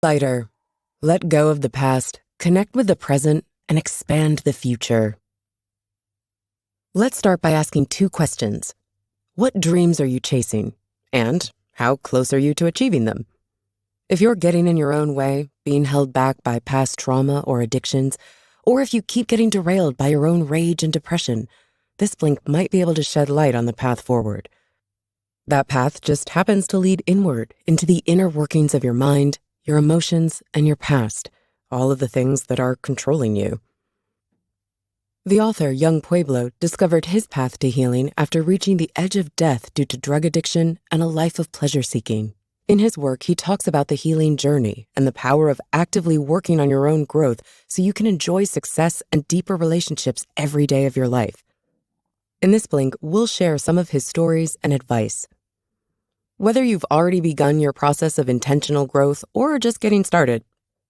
Lighter. Let go of the past, connect with the present, and expand the future. Let's start by asking 2 questions. What dreams are you chasing? And how close are you to achieving them? If you're getting in your own way, being held back by past trauma or addictions, or if you keep getting derailed by your own rage and depression, this blink might be able to shed light on the path forward. That path just happens to lead inward into the inner workings of your mind, your emotions, and your past, all of the things that are controlling you. The author, Yung Pueblo, discovered his path to healing after reaching the edge of death due to drug addiction and a life of pleasure-seeking. In his work, he talks about the healing journey and the power of actively working on your own growth so you can enjoy success and deeper relationships every day of your life. In this blink, we'll share some of his stories and advice. Whether you've already begun your process of intentional growth or are just getting started,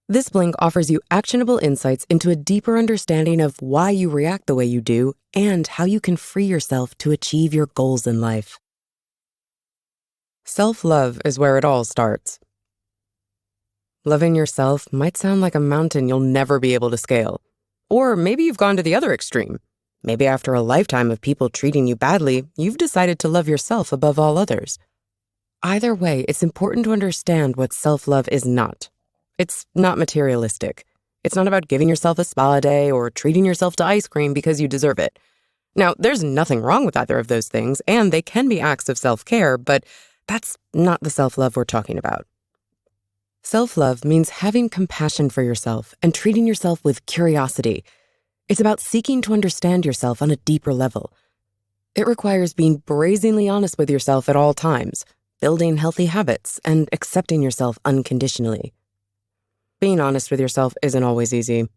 this blink offers you actionable insights into a deeper understanding of why you react the way you do and how you can free yourself to achieve your goals in life. Self-love is where it all starts. Loving yourself might sound like a mountain you'll never be able to scale. Or maybe you've gone to the other extreme. Maybe after a lifetime of people treating you badly, you've decided to love yourself above all others. Either way, it's important to understand what self-love is not. It's not materialistic. It's not about giving yourself a spa day or treating yourself to ice cream because you deserve it. Now, there's nothing wrong with either of those things, and they can be acts of self-care, but that's not the self-love we're talking about. Self-love means having compassion for yourself and treating yourself with curiosity. It's about seeking to understand yourself on a deeper level. It requires being brazenly honest with yourself at all times, building healthy habits, and accepting yourself unconditionally. Being honest with yourself isn't always easy.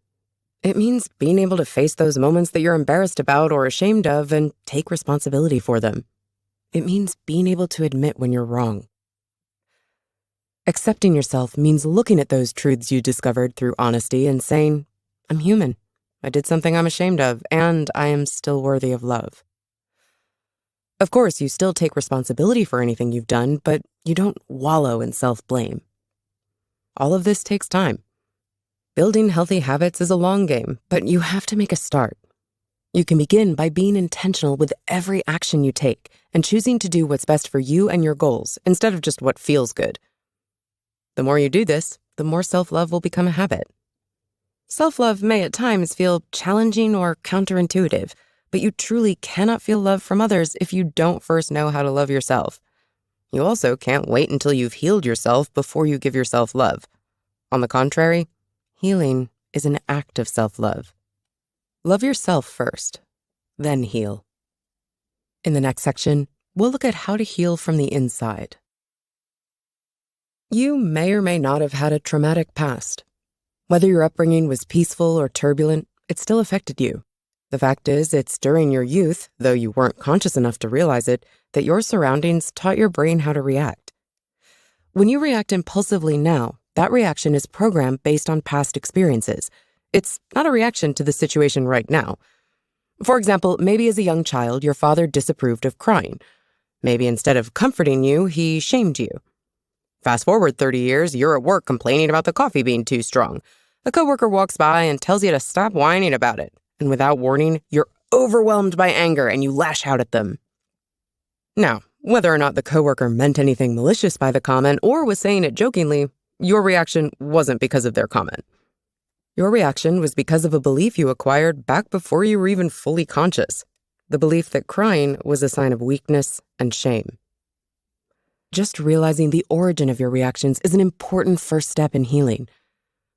It means being able to face those moments that you're embarrassed about or ashamed of and take responsibility for them. It means being able to admit when you're wrong. Accepting yourself means looking at those truths you discovered through honesty and saying, I'm human. I did something I'm ashamed of, and I am still worthy of love. Of course, you still take responsibility for anything you've done, but you don't wallow in self-blame. All of this takes time. Building healthy habits is a long game, but you have to make a start. You can begin by being intentional with every action you take and choosing to do what's best for you and your goals instead of just what feels good. The more you do this, the more self-love will become a habit. Self-love may at times feel challenging or counterintuitive, but you truly cannot feel love from others if you don't first know how to love yourself. You also can't wait until you've healed yourself before you give yourself love. On the contrary, healing is an act of self-love. Love yourself first, then heal. In the next section, we'll look at how to heal from the inside. You may or may not have had a traumatic past. Whether your upbringing was peaceful or turbulent, it still affected you. The fact is, it's during your youth, though you weren't conscious enough to realize it, that your surroundings taught your brain how to react. When you react impulsively now, that reaction is programmed based on past experiences. It's not a reaction to the situation right now. For example, maybe as a young child, your father disapproved of crying. Maybe instead of comforting you, he shamed you. Fast forward 30 years, you're at work complaining about the coffee being too strong. A coworker walks by and tells you to stop whining about it. And without warning, you're overwhelmed by anger and you lash out at them. Now, whether or not the coworker meant anything malicious by the comment or was saying it jokingly, your reaction wasn't because of their comment. Your reaction was because of a belief you acquired back before you were even fully conscious, the belief that crying was a sign of weakness and shame. Just realizing the origin of your reactions is an important first step in healing.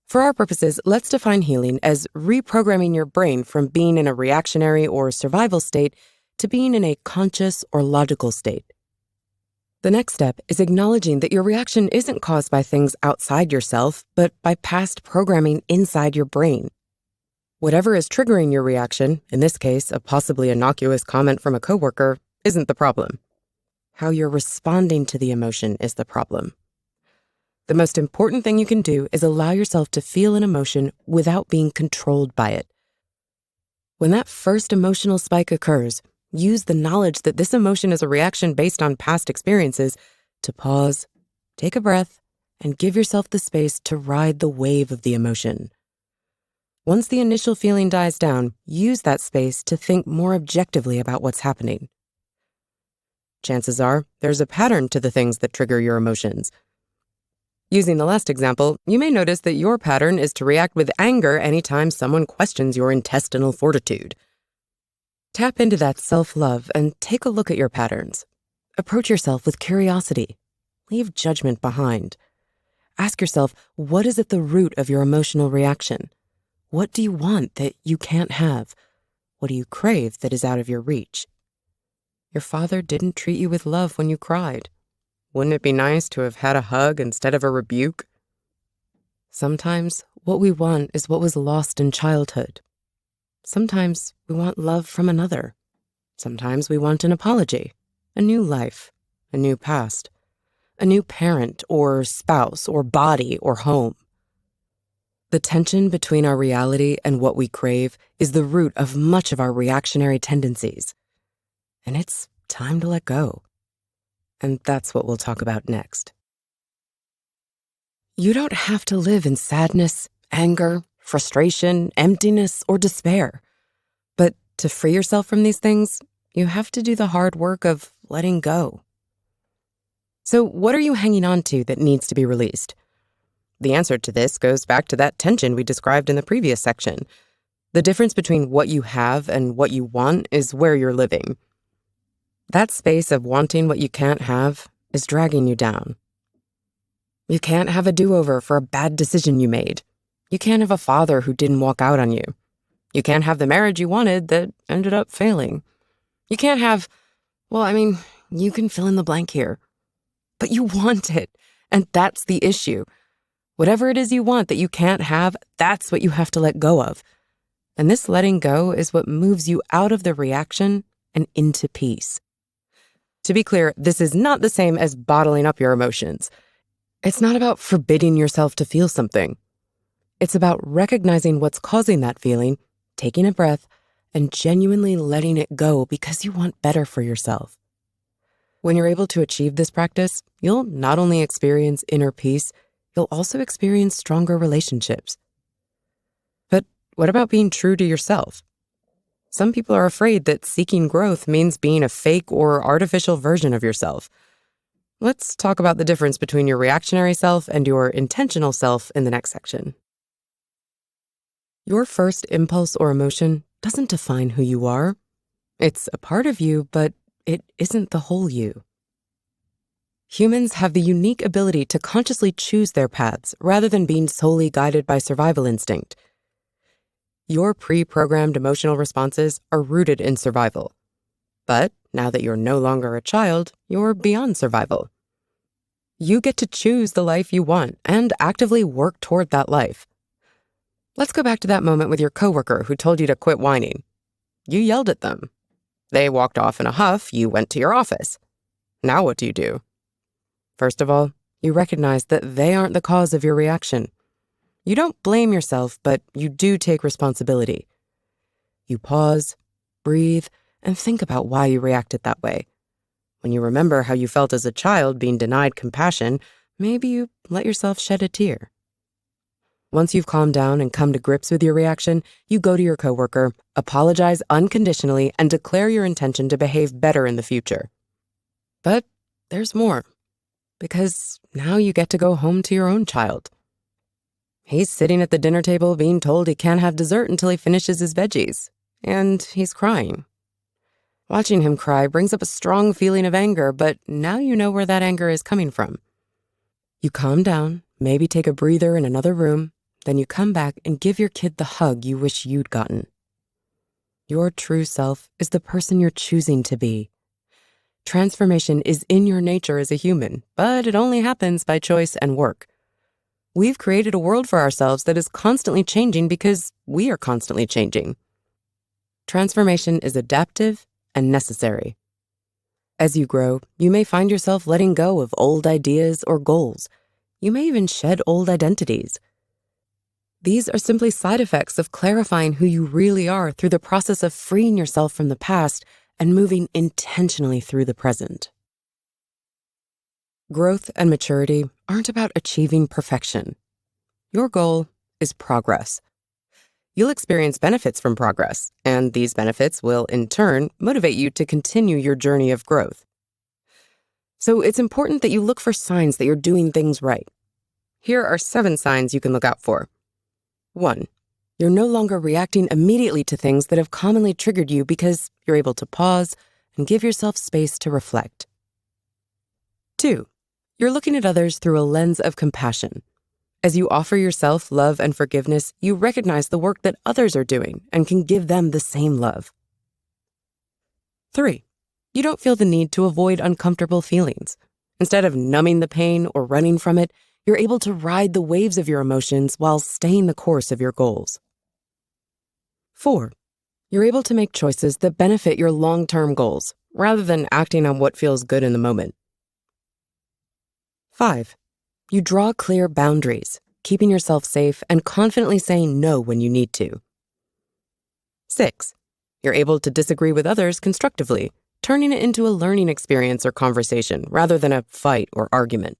For our purposes, let's define healing as reprogramming your brain from being in a reactionary or survival state to being in a conscious or logical state. The next step is acknowledging that your reaction isn't caused by things outside yourself, but by past programming inside your brain. Whatever is triggering your reaction, in this case, a possibly innocuous comment from a coworker, isn't the problem. How you're responding to the emotion is the problem. The most important thing you can do is allow yourself to feel an emotion without being controlled by it. When that first emotional spike occurs, use the knowledge that this emotion is a reaction based on past experiences to pause, take a breath, and give yourself the space to ride the wave of the emotion. Once the initial feeling dies down, use that space to think more objectively about what's happening. Chances are, there's a pattern to the things that trigger your emotions. Using the last example, you may notice that your pattern is to react with anger anytime someone questions your intestinal fortitude. Tap into that self-love and take a look at your patterns. Approach yourself with curiosity. Leave judgment behind. Ask yourself, what is at the root of your emotional reaction? What do you want that you can't have? What do you crave that is out of your reach? Your father didn't treat you with love when you cried. Wouldn't it be nice to have had a hug instead of a rebuke? Sometimes what we want is what was lost in childhood. Sometimes we want love from another. Sometimes we want an apology, a new life, a new past, a new parent or spouse or body or home. The tension between our reality and what we crave is the root of much of our reactionary tendencies. And it's time to let go. And that's what we'll talk about next. You don't have to live in sadness, anger, frustration, emptiness, or despair. But to free yourself from these things, you have to do the hard work of letting go. So what are you hanging on to that needs to be released? The answer to this goes back to that tension we described in the previous section. The difference between what you have and what you want is where you're living. That space of wanting what you can't have is dragging you down. You can't have a do-over for a bad decision you made. You can't have a father who didn't walk out on you. You can't have the marriage you wanted that ended up failing. You can't have, you can fill in the blank here. But you want it, and that's the issue. Whatever it is you want that you can't have, that's what you have to let go of. And this letting go is what moves you out of the reaction and into peace. To be clear, this is not the same as bottling up your emotions. It's not about forbidding yourself to feel something. It's about recognizing what's causing that feeling, taking a breath, and genuinely letting it go because you want better for yourself. When you're able to achieve this practice, you'll not only experience inner peace, you'll also experience stronger relationships. But what about being true to yourself? Some people are afraid that seeking growth means being a fake or artificial version of yourself. Let's talk about the difference between your reactionary self and your intentional self in the next section. Your first impulse or emotion doesn't define who you are. It's a part of you, but it isn't the whole you. Humans have the unique ability to consciously choose their paths rather than being solely guided by survival instinct. Your pre-programmed emotional responses are rooted in survival. But now that you're no longer a child, you're beyond survival. You get to choose the life you want and actively work toward that life. Let's go back to that moment with your coworker who told you to quit whining. You yelled at them. They walked off in a huff. You went to your office. Now what do? First of all, you recognize that they aren't the cause of your reaction. You don't blame yourself, but you do take responsibility. You pause, breathe, and think about why you reacted that way. When you remember how you felt as a child being denied compassion, maybe you let yourself shed a tear. Once you've calmed down and come to grips with your reaction, you go to your coworker, apologize unconditionally, and declare your intention to behave better in the future. But there's more, because now you get to go home to your own child. He's sitting at the dinner table being told he can't have dessert until he finishes his veggies, and he's crying. Watching him cry brings up a strong feeling of anger, but now you know where that anger is coming from. You calm down, maybe take a breather in another room, then you come back and give your kid the hug you wish you'd gotten. Your true self is the person you're choosing to be. Transformation is in your nature as a human, but it only happens by choice and work. We've created a world for ourselves that is constantly changing because we are constantly changing. Transformation is adaptive and necessary. As you grow, you may find yourself letting go of old ideas or goals. You may even shed old identities. These are simply side effects of clarifying who you really are through the process of freeing yourself from the past and moving intentionally through the present. Growth and maturity aren't about achieving perfection. Your goal is progress. You'll experience benefits from progress, and these benefits will, in turn, motivate you to continue your journey of growth. So it's important that you look for signs that you're doing things right. Here are 7 signs you can look out for. 1. You're no longer reacting immediately to things that have commonly triggered you because you're able to pause and give yourself space to reflect. 2. You're looking at others through a lens of compassion. As you offer yourself love and forgiveness, you recognize the work that others are doing and can give them the same love. 3. You don't feel the need to avoid uncomfortable feelings. Instead of numbing the pain or running from it, you're able to ride the waves of your emotions while staying the course of your goals. 4. You're able to make choices that benefit your long-term goals, rather than acting on what feels good in the moment. 5. You draw clear boundaries, keeping yourself safe and confidently saying no when you need to. 6. You're able to disagree with others constructively, turning it into a learning experience or conversation rather than a fight or argument.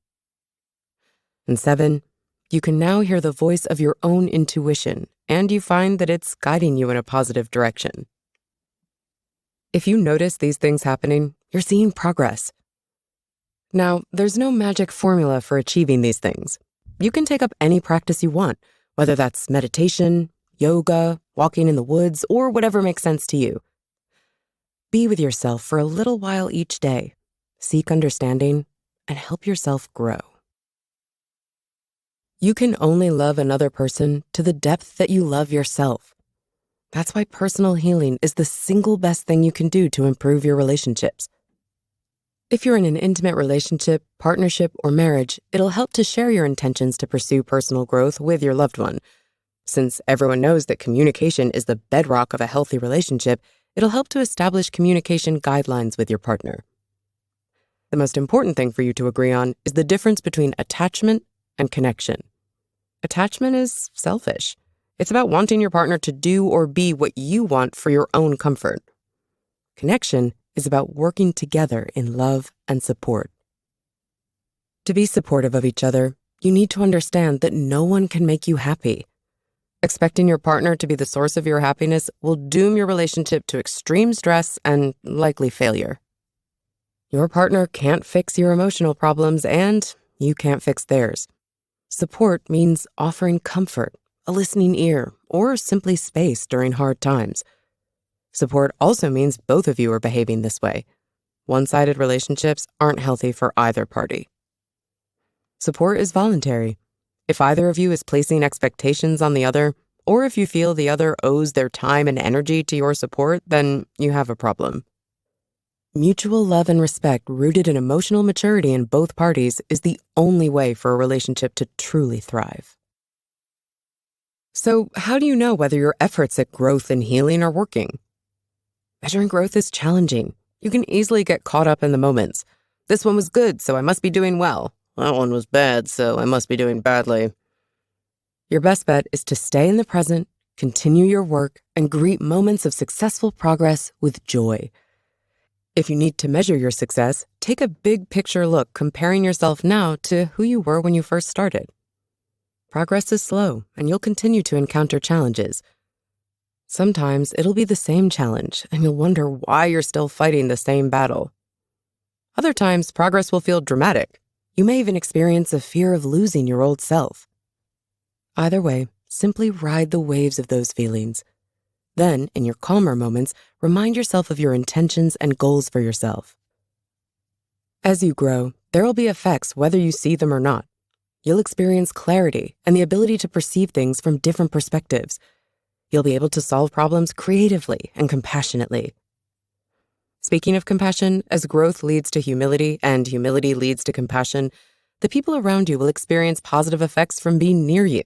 And 7. You can now hear the voice of your own intuition, and you find that it's guiding you in a positive direction. If you notice these things happening, you're seeing progress. Now, there's no magic formula for achieving these things. You can take up any practice you want, whether that's meditation, yoga, walking in the woods, or whatever makes sense to you. Be with yourself for a little while each day, seek understanding, and help yourself grow. You can only love another person to the depth that you love yourself. That's why personal healing is the single best thing you can do to improve your relationships. If you're in an intimate relationship, partnership, or marriage, it'll help to share your intentions to pursue personal growth with your loved one. Since everyone knows that communication is the bedrock of a healthy relationship, it'll help to establish communication guidelines with your partner. The most important thing for you to agree on is the difference between attachment and connection. Attachment is selfish. It's about wanting your partner to do or be what you want for your own comfort. Connection is about working together in love and support. To be supportive of each other, you need to understand that no one can make you happy. Expecting your partner to be the source of your happiness will doom your relationship to extreme stress and likely failure. Your partner can't fix your emotional problems, and you can't fix theirs. Support means offering comfort, a listening ear, or simply space during hard times. Support also means both of you are behaving this way. One-sided relationships aren't healthy for either party. Support is voluntary. If either of you is placing expectations on the other, or if you feel the other owes their time and energy to your support, then you have a problem. Mutual love and respect rooted in emotional maturity in both parties is the only way for a relationship to truly thrive. So, how do you know whether your efforts at growth and healing are working? Measuring growth is challenging. You can easily get caught up in the moments. This one was good, so I must be doing well. That one was bad, so I must be doing badly. Your best bet is to stay in the present, continue your work, and greet moments of successful progress with joy. If you need to measure your success, take a big picture look comparing yourself now to who you were when you first started. Progress is slow, and you'll continue to encounter challenges. Sometimes it'll be the same challenge, and you'll wonder why you're still fighting the same battle. Other times, progress will feel dramatic. You may even experience a fear of losing your old self. Either way, simply ride the waves of those feelings. Then, in your calmer moments, remind yourself of your intentions and goals for yourself. As you grow, there will be effects whether you see them or not. You'll experience clarity and the ability to perceive things from different perspectives. You'll be able to solve problems creatively and compassionately. Speaking of compassion, as growth leads to humility and humility leads to compassion, the people around you will experience positive effects from being near you.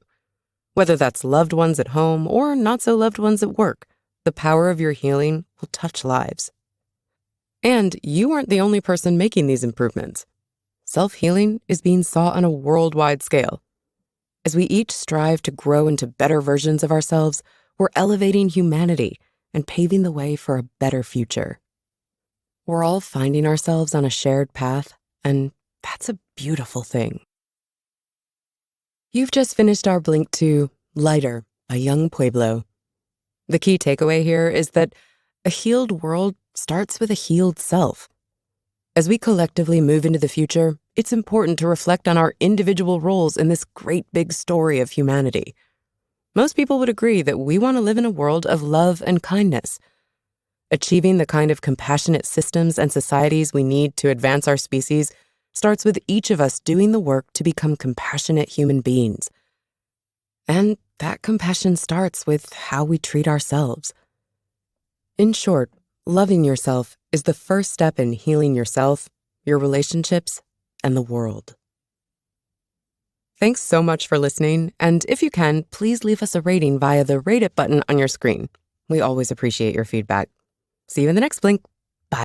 Whether that's loved ones at home or not so loved ones at work, the power of your healing will touch lives. And you aren't the only person making these improvements. Self-healing is being sought on a worldwide scale. As we each strive to grow into better versions of ourselves, we're elevating humanity and paving the way for a better future. We're all finding ourselves on a shared path, and that's a beautiful thing. You've just finished our blink to Lighter by Young Pueblo. The key takeaway here is that a healed world starts with a healed self. As we collectively move into the future, it's important to reflect on our individual roles in this great big story of humanity. Most people would agree that we want to live in a world of love and kindness. Achieving the kind of compassionate systems and societies we need to advance our species starts with each of us doing the work to become compassionate human beings. And that compassion starts with how we treat ourselves. In short, loving yourself is the first step in healing yourself, your relationships, and the world. Thanks so much for listening, and if you can, please leave us a rating via the Rate It button on your screen. We always appreciate your feedback. See you in the next Blink.